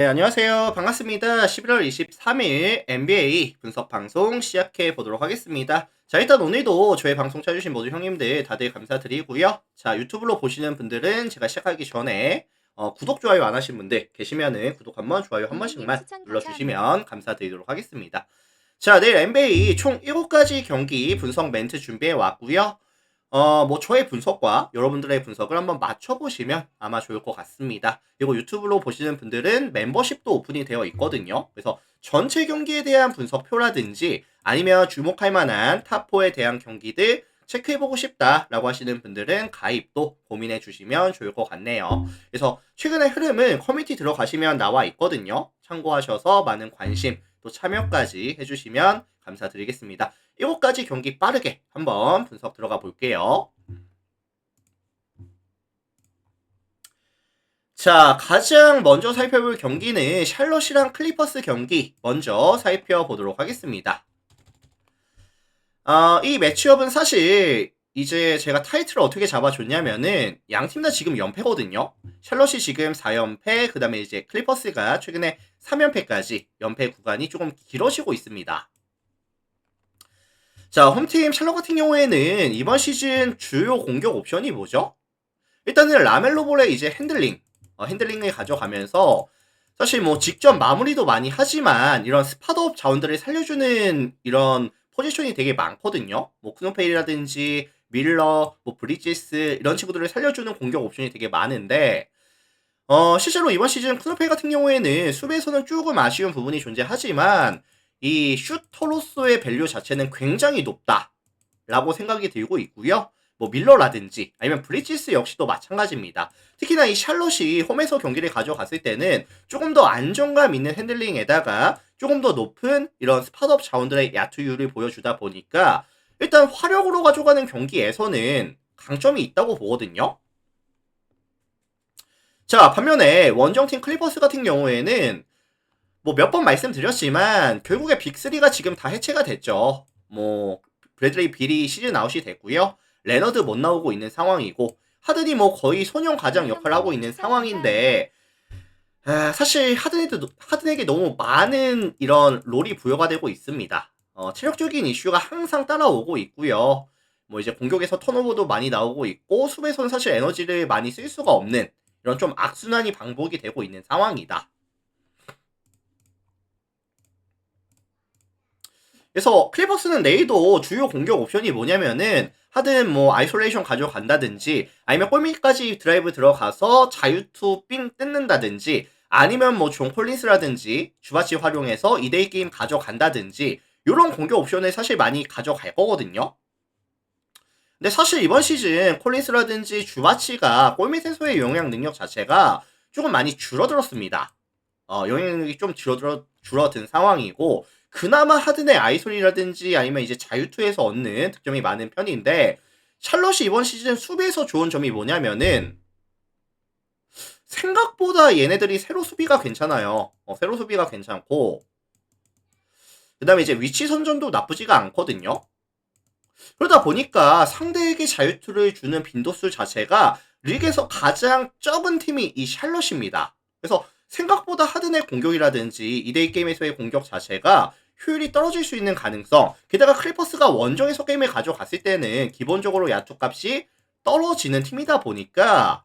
네, 안녕하세요. 반갑습니다. 11월 23일 NBA 분석 방송 시작해 보도록 하겠습니다. 자, 일단 오늘도 저희 방송 찾아주신 모든 형님들 다들 감사드리고요. 자, 유튜브로 보시는 분들은 제가 시작하기 전에 구독, 좋아요 안 하신 분들 계시면은 구독 한 번, 좋아요 한 번씩만 눌러주시면 감사드리도록 하겠습니다. 자, 내일 NBA 총 7가지 경기 분석 멘트 준비해 왔고요. 저의 분석과 여러분들의 분석을 한번 맞춰보시면 아마 좋을 것 같습니다. 그리고 유튜브로 보시는 분들은 멤버십도 오픈이 되어 있거든요. 그래서 전체 경기에 대한 분석표라든지 아니면 주목할 만한 탑4에 대한 경기들 체크해보고 싶다라고 하시는 분들은 가입도 고민해 주시면 좋을 것 같네요. 그래서 최근의 흐름은 커뮤니티 들어가시면 나와 있거든요. 참고하셔서 많은 관심 또 참여까지 해주시면 감사드리겠습니다. 7가지 경기 빠르게 한번 분석 들어가 볼게요. 자, 가장 먼저 살펴볼 경기는 샬럿이랑 클리퍼스 경기 먼저 살펴보도록 하겠습니다. 이 매치업은 사실 이제 제가 타이틀을 어떻게 잡아줬냐면은 양팀 다 지금 연패거든요. 샬럿이 지금 4연패, 그 다음에 이제 클리퍼스가 최근에 3연패까지 연패 구간이 조금 길어지고 있습니다. 자, 홈팀 샬럿 같은 경우에는 이번 시즌 주요 공격 옵션이 뭐죠? 일단은 라멜로 볼의 이제 핸들링을 가져가면서 사실 뭐 직접 마무리도 많이 하지만 이런 스팟업 자원들을 살려주는 이런 포지션이 되게 많거든요. 뭐 크노페이라든지 밀러, 뭐 브리지스 이런 친구들을 살려주는 공격 옵션이 되게 많은데 실제로 이번 시즌 크노페이 같은 경우에는 수비에서는 조금 아쉬운 부분이 존재하지만 이 슈터로서의 밸류 자체는 굉장히 높다라고 생각이 들고 있고요. 뭐 밀러라든지 아니면 브리지스 역시도 마찬가지입니다. 특히나 이 샬롯이 홈에서 경기를 가져갔을 때는 조금 더 안정감 있는 핸들링에다가 조금 더 높은 이런 스팟업 자원들의 야투율을 보여주다 보니까 일단 화력으로 가져가는 경기에서는 강점이 있다고 보거든요. 자, 반면에 원정팀 클리퍼스 같은 경우에는 뭐 몇 번 말씀드렸지만 결국에 빅3가 지금 다 해체가 됐죠. 뭐 브래들리 빌이 시즌 아웃이 됐고요. 레너드 못 나오고 있는 상황이고 하든이 뭐 거의 소년 가장 역할을 하고 있는 상황인데 사실 하든에게 너무 많은 이런 롤이 부여가 되고 있습니다. 체력적인 이슈가 항상 따라오고 있고요. 뭐 이제 공격에서 턴오버도 많이 나오고 있고 수비에서는 사실 에너지를 많이 쓸 수가 없는 이런 좀 악순환이 반복이 되고 있는 상황이다. 그래서 클리퍼스는 내일도 주요 공격 옵션이 뭐냐면은 하든 뭐 아이솔레이션 가져간다든지 아니면 골밑까지 드라이브 들어가서 자유투 삥 뜯는다든지 아니면 뭐 존 콜린스라든지 주바치 활용해서 2대2 게임 가져간다든지 이런 공격 옵션을 사실 많이 가져갈 거거든요. 근데 사실 이번 시즌 콜린스라든지 주바치가 골밑에서의 영향 능력 자체가 조금 많이 줄어들었습니다. 영향력이 좀 줄어든 상황이고 그나마 하든의 아이솔이라든지 아니면 이제 자유투에서 얻는 득점이 많은 편인데 샬럿이 이번 시즌 수비에서 좋은 점이 뭐냐면은 생각보다 얘네들이 세로 수비가 괜찮아요. 세로 수비가 괜찮고 그 다음에 이제 위치 선전도 나쁘지가 않거든요. 그러다 보니까 상대에게 자유투를 주는 빈도수 자체가 리그에서 가장 적은 팀이 이 샬럿입니다. 그래서 생각보다 하든의 공격이라든지 2대2 게임에서의 공격 자체가 효율이 떨어질 수 있는 가능성, 게다가 클리퍼스가 원정에서 게임을 가져갔을 때는 기본적으로 야투 값이 떨어지는 팀이다 보니까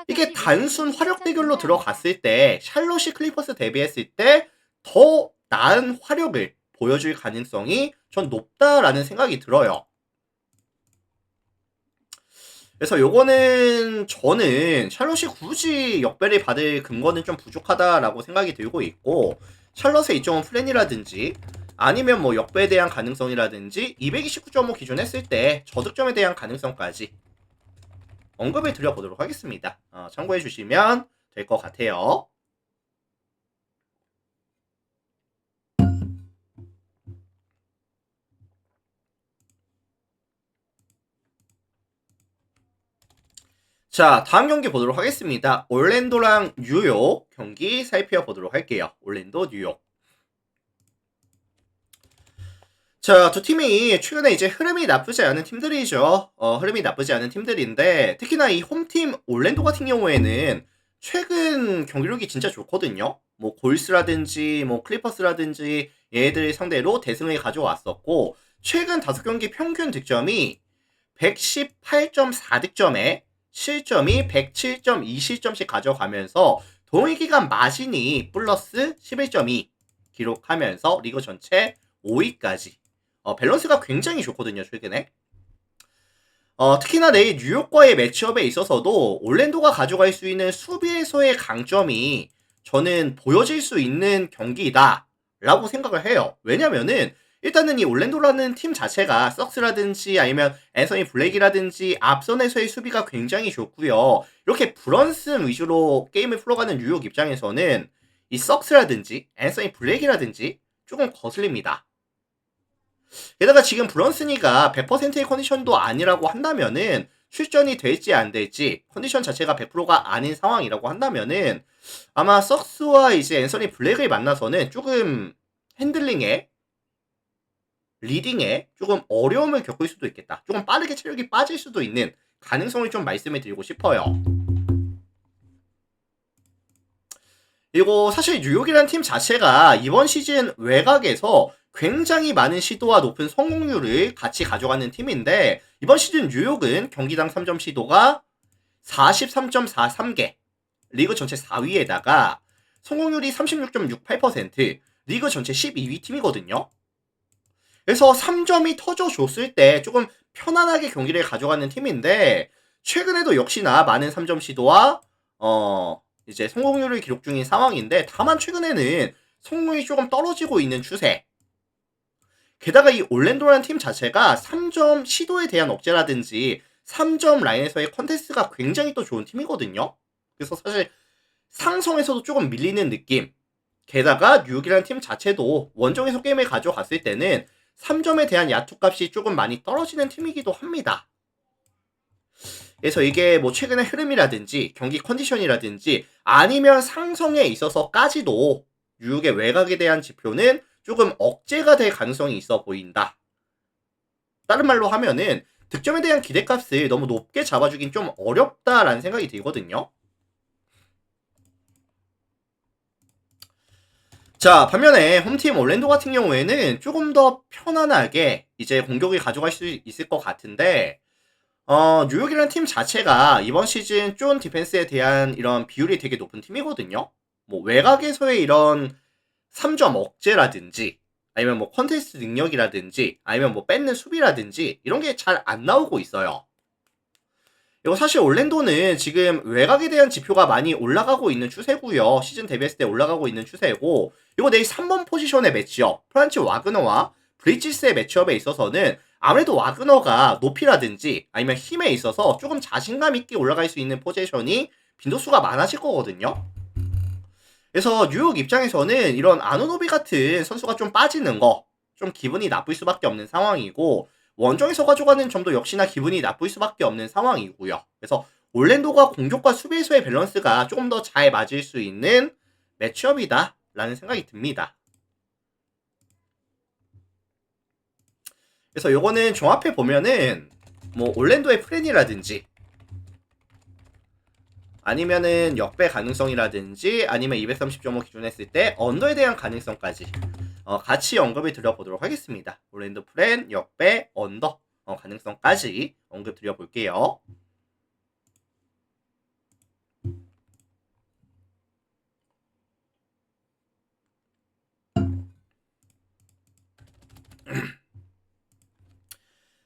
이게 단순 화력 대결로 들어갔을 때 샬롯이 클리퍼스 대비했을 때 더 나은 화력을 보여줄 가능성이 전 높다라는 생각이 들어요. 그래서 요거는 저는 샬롯이 굳이 역배를 받을 근거는 좀 부족하다라고 생각이 들고 있고 샬롯의 이점은 플랜이라든지 아니면 뭐 역배에 대한 가능성이라든지 229.5 기준 했을 때 저득점에 대한 가능성까지 언급을 드려보도록 하겠습니다. 참고해 주시면 될 것 같아요. 자, 다음 경기 보도록 하겠습니다. 올랜도랑 뉴욕 경기 살펴보도록 할게요. 올랜도, 뉴욕. 자, 두 팀이 최근에 이제 흐름이 나쁘지 않은 팀들이죠. 흐름이 나쁘지 않은 팀들인데, 특히나 이 홈팀 올랜도 같은 경우에는 최근 경기력이 진짜 좋거든요. 뭐 골스라든지 뭐 클리퍼스라든지 얘들 상대로 대승을 가져왔었고 최근 5경기 평균 득점이 118.4득점에 실점이 107.2실점씩 가져가면서 동일기간 마진이 플러스 11.2 기록하면서 리그 전체 5위까지 밸런스가 굉장히 좋거든요 최근에. 특히나 내일 뉴욕과의 매치업에 있어서도 올랜도가 가져갈 수 있는 수비에서의 강점이 저는 보여질 수 있는 경기이다 라고 생각을 해요. 왜냐면은 일단은 이 올랜도라는 팀 자체가 썩스라든지 아니면 앤서니 블랙이라든지 앞선에서의 수비가 굉장히 좋고요. 이렇게 브런슨 위주로 게임을 풀어가는 뉴욕 입장에서는 이 썩스라든지 앤서니 블랙이라든지 조금 거슬립니다. 게다가 지금 브런슨이가 100%의 컨디션도 아니라고 한다면은 출전이 될지 안 될지 컨디션 자체가 100%가 아닌 상황이라고 한다면은 아마 썩스와 이제 앤서니 블랙을 만나서는 조금 핸들링에 리딩에 조금 어려움을 겪을 수도 있겠다. 조금 빠르게 체력이 빠질 수도 있는 가능성을 좀 말씀을 드리고 싶어요. 그리고 사실 뉴욕이라는 팀 자체가 이번 시즌 외곽에서 굉장히 많은 시도와 높은 성공률을 같이 가져가는 팀인데 이번 시즌 뉴욕은 경기당 3점 시도가 43.43개 리그 전체 4위에다가 성공률이 36.68% 리그 전체 12위 팀이거든요. 그래서 3점이 터져줬을 때 조금 편안하게 경기를 가져가는 팀인데 최근에도 역시나 많은 3점 시도와 이제 성공률을 기록 중인 상황인데 다만 최근에는 성공률이 조금 떨어지고 있는 추세. 게다가 이 올랜도라는 팀 자체가 3점 시도에 대한 억제라든지 3점 라인에서의 컨테스트가 굉장히 또 좋은 팀이거든요. 그래서 사실 상성에서도 조금 밀리는 느낌. 게다가 뉴욕이라는 팀 자체도 원정에서 게임을 가져갔을 때는 3점에 대한 야투값이 조금 많이 떨어지는 팀이기도 합니다. 그래서 이게 뭐 최근의 흐름이라든지 경기 컨디션이라든지 아니면 상성에 있어서까지도 뉴욕의 외곽에 대한 지표는 조금 억제가 될 가능성이 있어 보인다. 다른 말로 하면은 득점에 대한 기대값을 너무 높게 잡아주긴 좀 어렵다라는 생각이 들거든요. 자, 반면에 홈팀 올랜도 같은 경우에는 조금 더 편안하게 이제 공격을 가져갈 수 있을 것 같은데 뉴욕이라는 팀 자체가 이번 시즌 존 디펜스에 대한 이런 비율이 되게 높은 팀이거든요. 뭐 외곽에서의 이런 3점 억제라든지 아니면 뭐 컨테스트 능력이라든지 아니면 뭐 뺏는 수비라든지 이런 게 잘 안 나오고 있어요. 이거 사실 올랜도는 지금 외곽에 대한 지표가 많이 올라가고 있는 추세고요. 시즌 데뷔했을 때 올라가고 있는 추세고 이거 내일 3번 포지션의 매치업 프란츠 와그너와 브리지스의 매치업에 있어서는 아무래도 와그너가 높이라든지 아니면 힘에 있어서 조금 자신감 있게 올라갈 수 있는 포지션이 빈도수가 많아질 거거든요. 그래서 뉴욕 입장에서는 이런 아누노비 같은 선수가 좀 빠지는 거 좀 기분이 나쁠 수밖에 없는 상황이고 원정에서 가져가는 점도 역시나 기분이 나쁠 수밖에 없는 상황이고요. 그래서 올랜도가 공격과 수비에서의 밸런스가 조금 더 잘 맞을 수 있는 매치업이다 라는 생각이 듭니다. 그래서 요거는 종합해 보면은 뭐 올랜도의 프랜이라든지 아니면은 역배 가능성이라든지 아니면 230.5 기준했을 때 언더에 대한 가능성까지 같이 언급을 드려보도록 하겠습니다. 올랜도 프랜, 역배, 언더 가능성까지 언급 드려볼게요.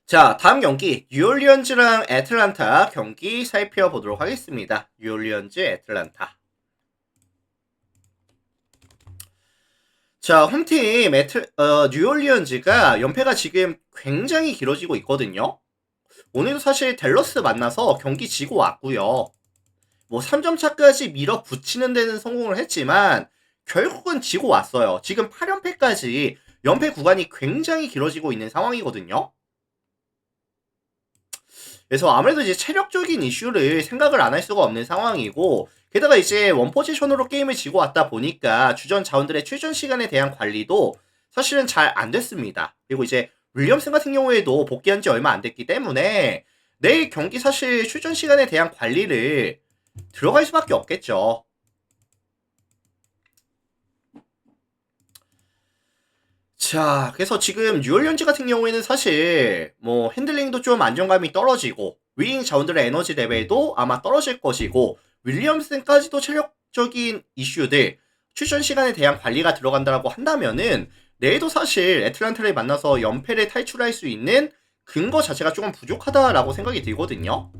자, 다음 경기 뉴올리언즈랑 애틀란타 경기 살펴보도록 하겠습니다. 뉴올리언즈, 애틀란타. 자, 홈팀 뉴올리언즈가 연패가 지금 굉장히 길어지고 있거든요. 오늘도 사실 댈러스 만나서 경기 지고 왔고요. 뭐 3점 차까지 밀어붙이는 데는 성공을 했지만 결국은 지고 왔어요. 지금 8연패까지 연패 구간이 굉장히 길어지고 있는 상황이거든요. 그래서 아무래도 이제 체력적인 이슈를 생각을 안 할 수가 없는 상황이고 게다가 이제 원포지션으로 게임을 지고 왔다 보니까 주전 자원들의 출전 시간에 대한 관리도 사실은 잘 안 됐습니다. 그리고 이제 윌리엄슨 같은 경우에도 복귀한 지 얼마 안 됐기 때문에 내일 경기 사실 출전 시간에 대한 관리를 들어갈 수밖에 없겠죠. 자, 그래서 지금 뉴올리언즈 같은 경우에는 사실 뭐 핸들링도 좀 안정감이 떨어지고 윙 자원들의 에너지 레벨도 아마 떨어질 것이고 윌리엄슨까지도 체력적인 이슈들 출전 시간에 대한 관리가 들어간다라고 한다면은 내일도 사실 애틀란타를 만나서 연패를 탈출할 수 있는 근거 자체가 조금 부족하다라고 생각이 들거든요.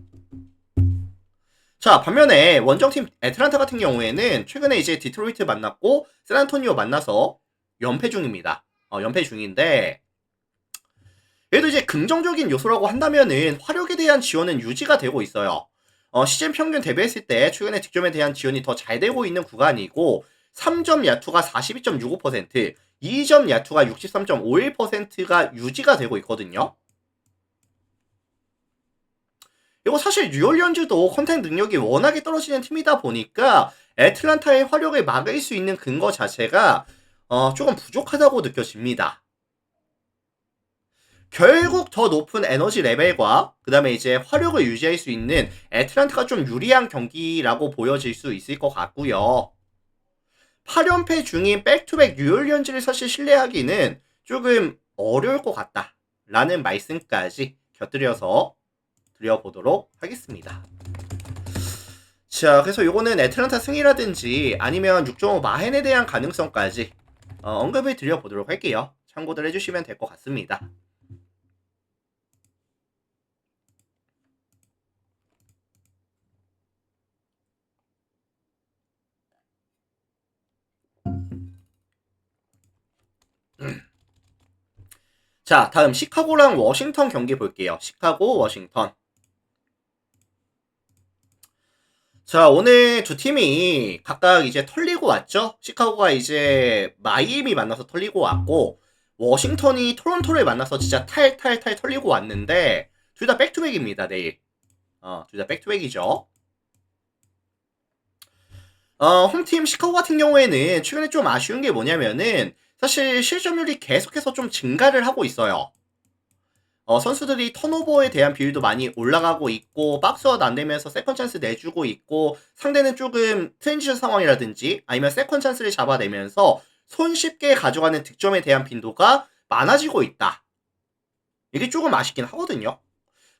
자, 반면에 원정팀 애틀란타 같은 경우에는 최근에 이제 디트로이트 만났고 샌안토니오 만나서 연패 중입니다. 연패 중인데 그래도 이제 긍정적인 요소라고 한다면은 화력에 대한 지원은 유지가 되고 있어요. 시즌 평균 대비했을 때 최근에 득점에 대한 지원이 더 잘 되고 있는 구간이고 3점 야투가 42.65%, 2점 야투가 63.51%가 유지가 되고 있거든요. 그리고 사실 뉴올리언즈도 컨택 능력이 워낙에 떨어지는 팀이다 보니까 애틀란타의 화력을 막을 수 있는 근거 자체가 조금 부족하다고 느껴집니다. 결국 더 높은 에너지 레벨과 그 다음에 이제 화력을 유지할 수 있는 애틀란타가 좀 유리한 경기라고 보여질 수 있을 것 같고요. 8연패 중인 백투백 뉴올리언즈를 사실 신뢰하기는 조금 어려울 것 같다 라는 말씀까지 곁들여서 드려보도록 하겠습니다. 자, 그래서 요거는 애틀란타 승이라든지 아니면 6.5 마헨에 대한 가능성까지 언급을 드려보도록 할게요. 참고들 해주시면 될 것 같습니다. 자, 다음 시카고랑 워싱턴 경기 볼게요. 시카고, 워싱턴. 자, 오늘 두 팀이 각각 이제 털리고 왔죠? 시카고가 이제 마이애미 만나서 털리고 왔고, 워싱턴이 토론토를 만나서 진짜 탈탈탈 털리고 왔는데, 둘 다 백투백입니다, 내일. 둘 다 백투백이죠. 홈팀 시카고 같은 경우에는 최근에 좀 아쉬운 게 뭐냐면은, 사실 실점률이 계속해서 좀 증가를 하고 있어요. 선수들이 턴오버에 대한 비율도 많이 올라가고 있고 박스아웃 안 되면서 세컨 찬스 내주고 있고 상대는 조금 트랜지션 상황이라든지 아니면 세컨 찬스를 잡아내면서 손쉽게 가져가는 득점에 대한 빈도가 많아지고 있다. 이게 조금 아쉽긴 하거든요.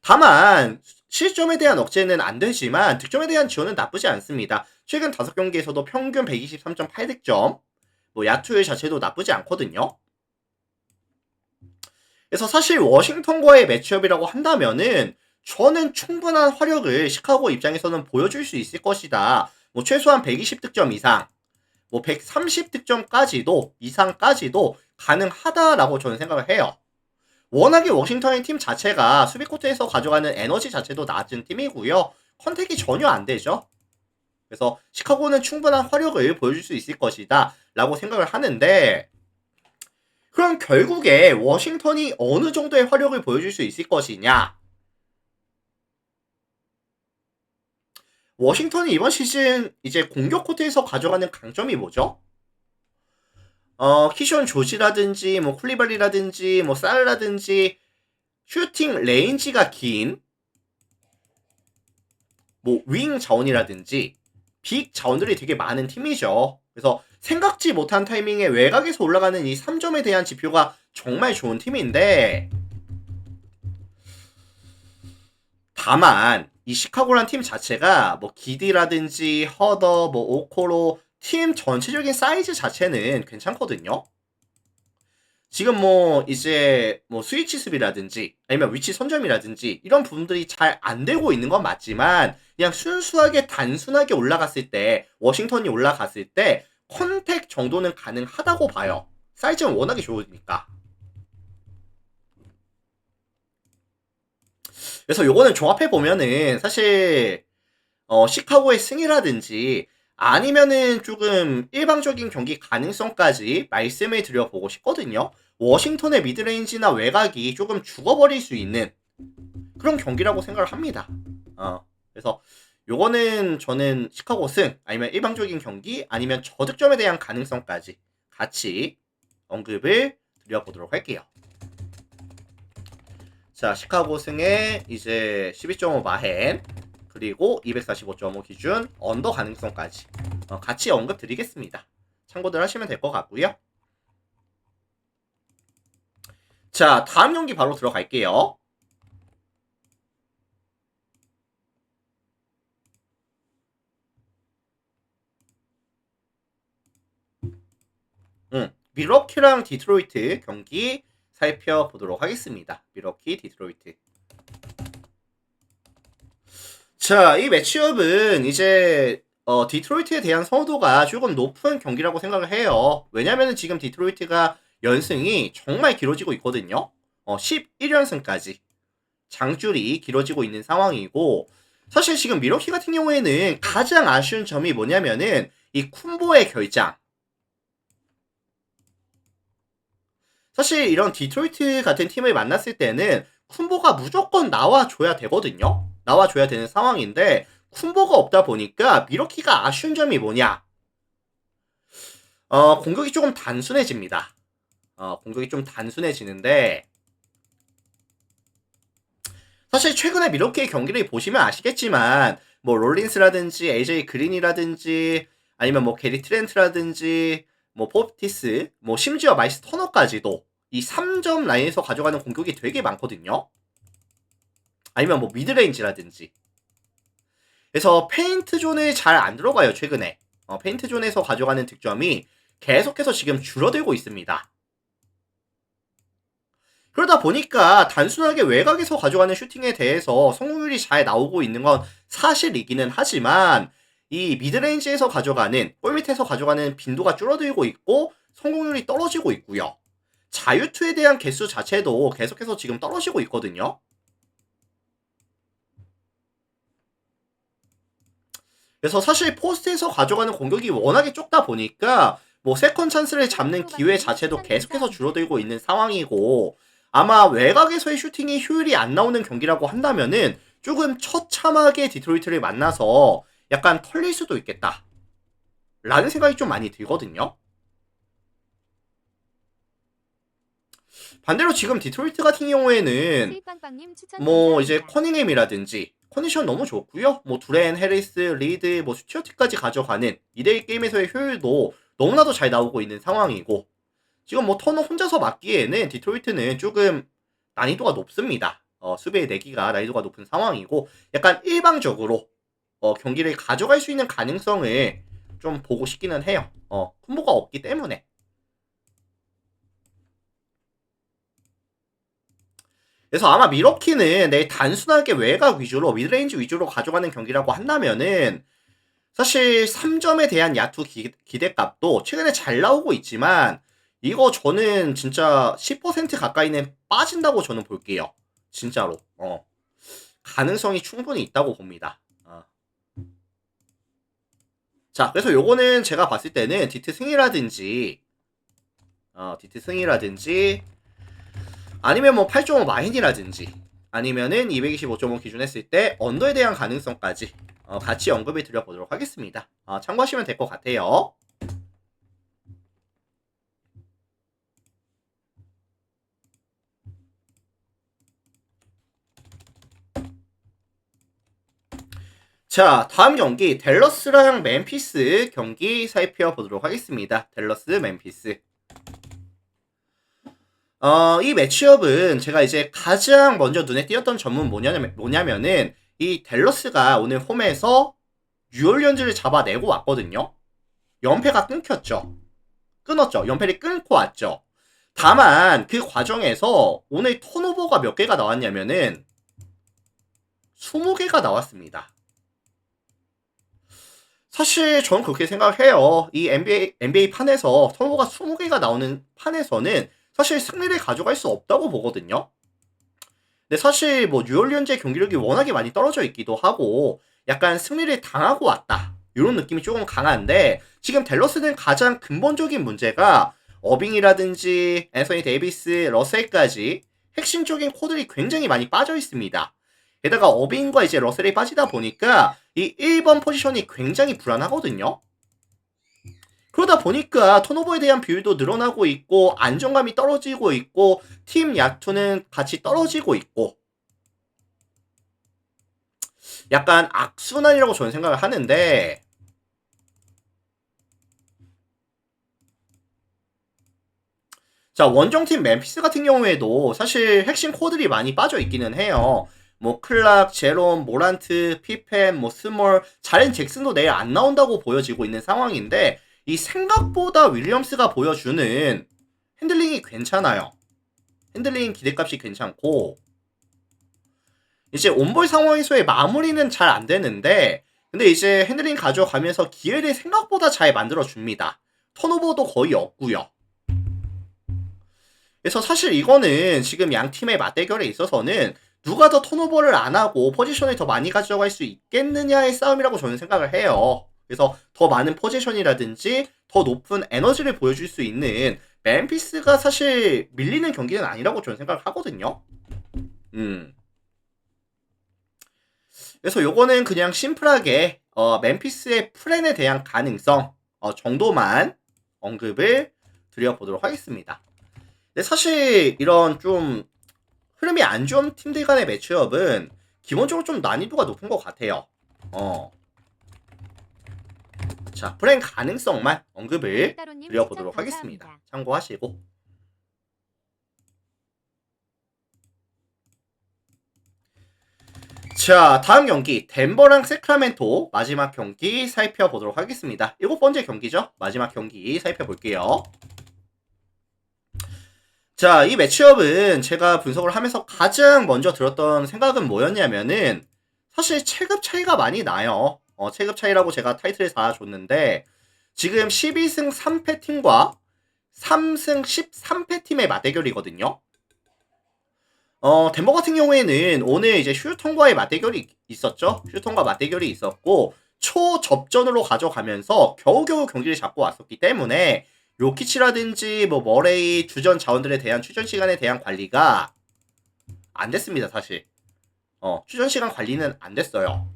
다만 실점에 대한 억제는 안 되지만 득점에 대한 지원은 나쁘지 않습니다. 최근 5경기에서도 평균 123.8득점, 뭐 야투율 자체도 나쁘지 않거든요. 그래서 사실 워싱턴과의 매치업이라고 한다면은 저는 충분한 화력을 시카고 입장에서는 보여줄 수 있을 것이다. 뭐 최소한 120득점 이상, 뭐 130득점까지도 이상까지도 가능하다라고 저는 생각을 해요. 워낙에 워싱턴의 팀 자체가 수비 코트에서 가져가는 에너지 자체도 낮은 팀이고요. 컨택이 전혀 안 되죠. 그래서 시카고는 충분한 화력을 보여줄 수 있을 것이다 라고 생각을 하는데 그럼 결국에 워싱턴이 어느 정도의 화력을 보여줄 수 있을 것이냐? 워싱턴이 이번 시즌 이제 공격 코트에서 가져가는 강점이 뭐죠? 키션 조지라든지 뭐 쿨리발리라든지 뭐 살라든지 슈팅 레인지가 긴 뭐 윙 자원이라든지 빅 자원들이 되게 많은 팀이죠. 그래서 생각지 못한 타이밍에 외곽에서 올라가는 이 3점에 대한 지표가 정말 좋은 팀인데 다만 이 시카고란 팀 자체가 뭐 기디라든지 허더 뭐 오코로 팀 전체적인 사이즈 자체는 괜찮거든요. 지금 뭐 이제 뭐 스위치 수비라든지 아니면 위치 선점이라든지 이런 부분들이 잘 안 되고 있는 건 맞지만 그냥 순수하게 단순하게 올라갔을 때 워싱턴이 올라갔을 때 컨택 정도는 가능하다고 봐요. 사이즈는 워낙에 좋으니까. 그래서 요거는 종합해 보면은 사실 시카고의 승이라든지 아니면은 조금 일방적인 경기 가능성까지 말씀을 드려보고 싶거든요. 워싱턴의 미드레인지나 외곽이 조금 죽어버릴 수 있는 그런 경기라고 생각을 합니다. 그래서 요거는 저는 시카고 승 아니면 일방적인 경기 아니면 저득점에 대한 가능성까지 같이 언급을 드려보도록 할게요. 자, 시카고 승에 이제 12.5 마헨 그리고 245.5 기준 언더 가능성까지 같이 언급 드리겠습니다. 참고들 하시면 될 것 같고요. 자, 다음 경기 바로 들어갈게요. 밀워키랑 디트로이트 경기 살펴보도록 하겠습니다. 밀워키, 디트로이트. 자, 이 매치업은 이제 디트로이트에 대한 선호도가 조금 높은 경기라고 생각을 해요. 왜냐면은 지금 디트로이트가 연승이 정말 길어지고 있거든요. 11연승까지 장줄이 길어지고 있는 상황이고, 사실 지금 밀워키 같은 경우에는 가장 아쉬운 점이 뭐냐면은 이 쿤보의 결장. 사실 이런 디트로이트 같은 팀을 만났을 때는 쿤보가 무조건 나와줘야 되거든요. 나와줘야 되는 상황인데 쿤보가 없다 보니까 밀워키가 아쉬운 점이 뭐냐? 공격이 조금 단순해집니다. 공격이 좀 단순해지는데, 사실 최근에 밀워키의 경기를 보시면 아시겠지만 뭐 롤린스라든지 AJ 그린이라든지 아니면 뭐 게리 트렌트라든지 뭐 포티스 뭐 심지어 마이스 터너까지도 이 3점 라인에서 가져가는 공격이 되게 많거든요. 아니면 뭐 미드레인지라든지. 그래서 페인트 존을 잘 안 들어가요, 최근에. 페인트 존에서 가져가는 득점이 계속해서 지금 줄어들고 있습니다. 그러다 보니까 단순하게 외곽에서 가져가는 슈팅에 대해서 성공률이 잘 나오고 있는 건 사실이기는 하지만, 이 미드레인지에서 가져가는, 골 밑에서 가져가는 빈도가 줄어들고 있고 성공률이 떨어지고 있고요. 자유투에 대한 개수 자체도 계속해서 지금 떨어지고 있거든요. 그래서 사실 포스트에서 가져가는 공격이 워낙에 좁다 보니까 뭐 세컨 찬스를 잡는 기회 자체도 계속해서 줄어들고 있는 상황이고, 아마 외곽에서의 슈팅이 효율이 안 나오는 경기라고 한다면은 조금 처참하게 디트로이트를 만나서 약간 털릴 수도 있겠다 라는 생각이 좀 많이 들거든요. 반대로 지금 디트로이트 같은 경우에는 뭐 이제 커닝햄이라든지 컨디션 너무 좋고요. 뭐 두렌, 해리스, 리드, 뭐 스튜어트까지 가져가는 2대1 게임에서의 효율도 너무나도 잘 나오고 있는 상황이고, 지금 뭐 터너 혼자서 맡기에는 디트로이트는 조금 난이도가 높습니다. 수비의 내기가 난이도가 높은 상황이고, 약간 일방적으로 경기를 가져갈 수 있는 가능성을 좀 보고 싶기는 해요. 콤보가 없기 때문에. 그래서 아마 밀워키는 내 단순하게 외곽 위주로 미드레인지 위주로 가져가는 경기라고 한다면은 사실 3점에 대한 야투 기대값도 최근에 잘 나오고 있지만 이거 저는 진짜 10% 가까이는 빠진다고 저는 볼게요. 진짜로. 가능성이 충분히 있다고 봅니다. 자, 그래서 요거는 제가 봤을 때는 디트 승이라든지 아니면 뭐 8.5 마인이라든지 아니면은 225.5 기준 했을 때 언더에 대한 가능성까지 같이 언급을 드려보도록 하겠습니다. 참고하시면 될 것 같아요. 자, 다음 경기 댈러스랑 멤피스 경기 살펴보도록 하겠습니다. 댈러스, 멤피스. 이 매치업은 제가 이제 가장 먼저 눈에 띄었던 점은 뭐냐면은 이 댈러스가 오늘 홈에서 뉴올리언즈를 잡아내고 왔거든요. 연패가 끊었죠. 연패를 끊고 왔죠. 다만 그 과정에서 오늘 턴오버가 몇 개가 나왔냐면은 20개가 나왔습니다. 사실 저는 그렇게 생각해요. 이 NBA 판에서 턴오버가 20개가 나오는 판에서는 사실 승리를 가져갈 수 없다고 보거든요. 근데 사실 뭐 뉴올리언즈의 경기력이 워낙에 많이 떨어져 있기도 하고 약간 승리를 당하고 왔다 이런 느낌이 조금 강한데, 지금 댈러스는 가장 근본적인 문제가 어빙이라든지 앤서니 데이비스, 러셀까지 핵심적인 코들이 굉장히 많이 빠져 있습니다. 게다가 어빙과 이제 러셀이 빠지다 보니까 이 1번 포지션이 굉장히 불안하거든요. 그러다 보니까 턴오버에 대한 비율도 늘어나고 있고 안정감이 떨어지고 있고 팀 야투는 같이 떨어지고 있고, 약간 악순환이라고 저는 생각을 하는데, 자, 원정팀 멤피스 같은 경우에도 사실 핵심 코들이 많이 빠져 있기는 해요. 뭐 클락, 제롬, 모란트, 피펜, 뭐 스몰, 자렌 잭슨도 내일 안 나온다고 보여지고 있는 상황인데, 이 생각보다 윌리엄스가 보여주는 핸들링이 괜찮아요. 핸들링 기대값이 괜찮고, 이제 온볼 상황에서의 마무리는 잘 안 되는데, 근데 이제 핸들링 가져가면서 기회를 생각보다 잘 만들어 줍니다. 턴오버도 거의 없고요. 그래서 사실 이거는 지금 양 팀의 맞대결에 있어서는 누가 더 턴오버를 안 하고 포지션을 더 많이 가져갈 수 있겠느냐의 싸움이라고 저는 생각을 해요. 그래서 더 많은 포지션이라든지 더 높은 에너지를 보여줄 수 있는 멤피스가 사실 밀리는 경기는 아니라고 저는 생각을 하거든요. 그래서 요거는 그냥 심플하게 멤피스의 플랜에 대한 가능성 정도만 언급을 드려보도록 하겠습니다. 근데 사실 이런 좀 흐름이 안 좋은 팀들 간의 매치업은 기본적으로 좀 난이도가 높은 것 같아요. 자, 플랜 가능성만 언급을 드려보도록 하겠습니다. 참고하시고. 자, 다음 경기 덴버랑 세크라멘토 마지막 경기 살펴보도록 하겠습니다. 7번째 경기죠. 마지막 경기 살펴볼게요. 자, 이 매치업은 제가 분석을 하면서 가장 먼저 들었던 생각은 뭐였냐면은 사실 체급 차이가 많이 나요. 체급 차이라고 제가 타이틀을 달아줬는데 지금 12승 3패 팀과 3승 13패 팀의 맞대결이거든요. 덴버 같은 경우에는 오늘 이제 휴턴과의 맞대결이 있었죠. 휴턴과 맞대결이 있었고 초접전으로 가져가면서 겨우겨우 경기를 잡고 왔었기 때문에 요키치라든지 뭐 머레이 주전 자원들에 대한 출전 시간에 대한 관리가 안 됐습니다. 사실 출전 시간 관리는 안 됐어요.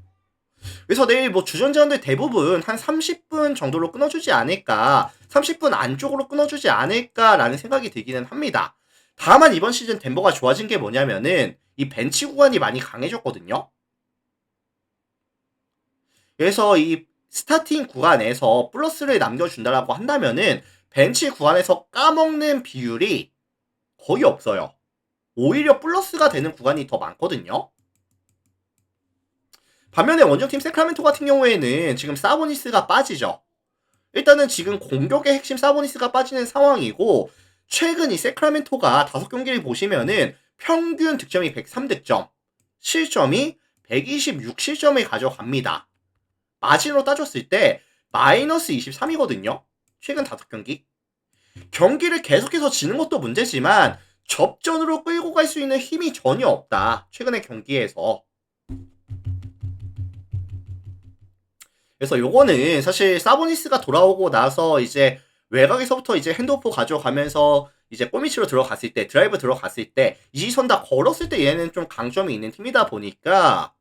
그래서 내일 뭐 주전 자원들 대부분 한 30분 정도로 끊어주지 않을까, 30분 안쪽으로 끊어주지 않을까라는 생각이 들기는 합니다. 다만 이번 시즌 덴버가 좋아진 게 뭐냐면은 이 벤치 구간이 많이 강해졌거든요. 그래서 이 스타팅 구간에서 플러스를 남겨준다라고 한다면은 벤치 구간에서 까먹는 비율이 거의 없어요. 오히려 플러스가 되는 구간이 더 많거든요. 반면에 원정팀 세크라멘토 같은 경우에는 지금 사보니스가 빠지죠. 일단은 지금 공격의 핵심 사보니스가 빠지는 상황이고 최근 이 세크라멘토가 5경기를 보시면은 평균 득점이 103득점, 실점이 126실점을 가져갑니다. 마진으로 따졌을 때 마이너스 23이거든요. 최근 5경기. 경기를 계속해서 지는 것도 문제지만 접전으로 끌고 갈 수 있는 힘이 전혀 없다. 최근의 경기에서. 그래서 요거는 사실 사보니스가 돌아오고 나서 이제 외곽에서부터 이제 핸드오프 가져가면서 이제 골밑으로 들어갔을 때, 드라이브 들어갔을 때, 이지선 다 걸었을 때 얘는 좀 강점이 있는 팀이다 보니까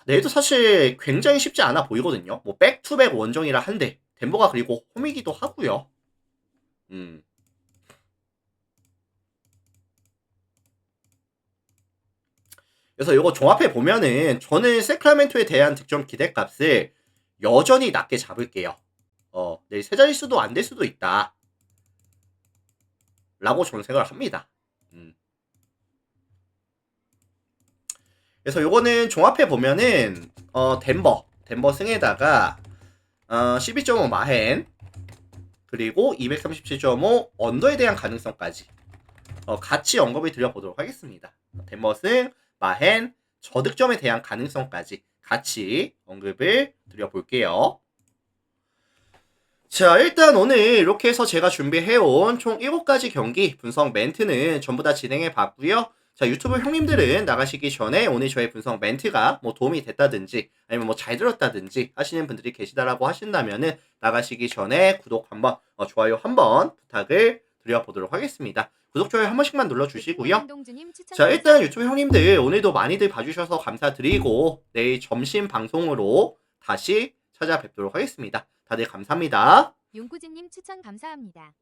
내일도 사실 굉장히 쉽지 않아 보이거든요. 뭐 백투백 원정이라 한데 덴버가 그리고 홈이기도 하고요. 그래서 이거 종합해 보면은 저는 세크라멘토에 대한 득점 기대값을 여전히 낮게 잡을게요. 내일 세 자릿수도 안 될 수도 있다. 라고 저는 생각을 합니다. 그래서 요거는 종합해 보면은 덴버 승에다가 12.5 마헨 그리고 237.5 언더에 대한 가능성까지 같이 언급을 드려보도록 하겠습니다. 덴버 승, 마헨, 저득점에 대한 가능성까지 같이 언급을 드려볼게요. 자, 일단 오늘 이렇게 해서 제가 준비해온 총 7가지 경기 분석 멘트는 전부 다 진행해 봤고요. 자, 유튜브 형님들은 나가시기 전에 오늘 저의 분석 멘트가 뭐 도움이 됐다든지 아니면 뭐 잘 들었다든지 하시는 분들이 계시다라고 하신다면은 나가시기 전에 구독 한번, 좋아요 한번 부탁을 드려보도록 하겠습니다. 구독, 좋아요 한 번씩만 눌러주시고요. 자, 일단 유튜브 형님들 오늘도 많이들 봐주셔서 감사드리고 내일 점심 방송으로 다시 찾아뵙도록 하겠습니다. 다들 감사합니다. 용구진님 추천 감사합니다.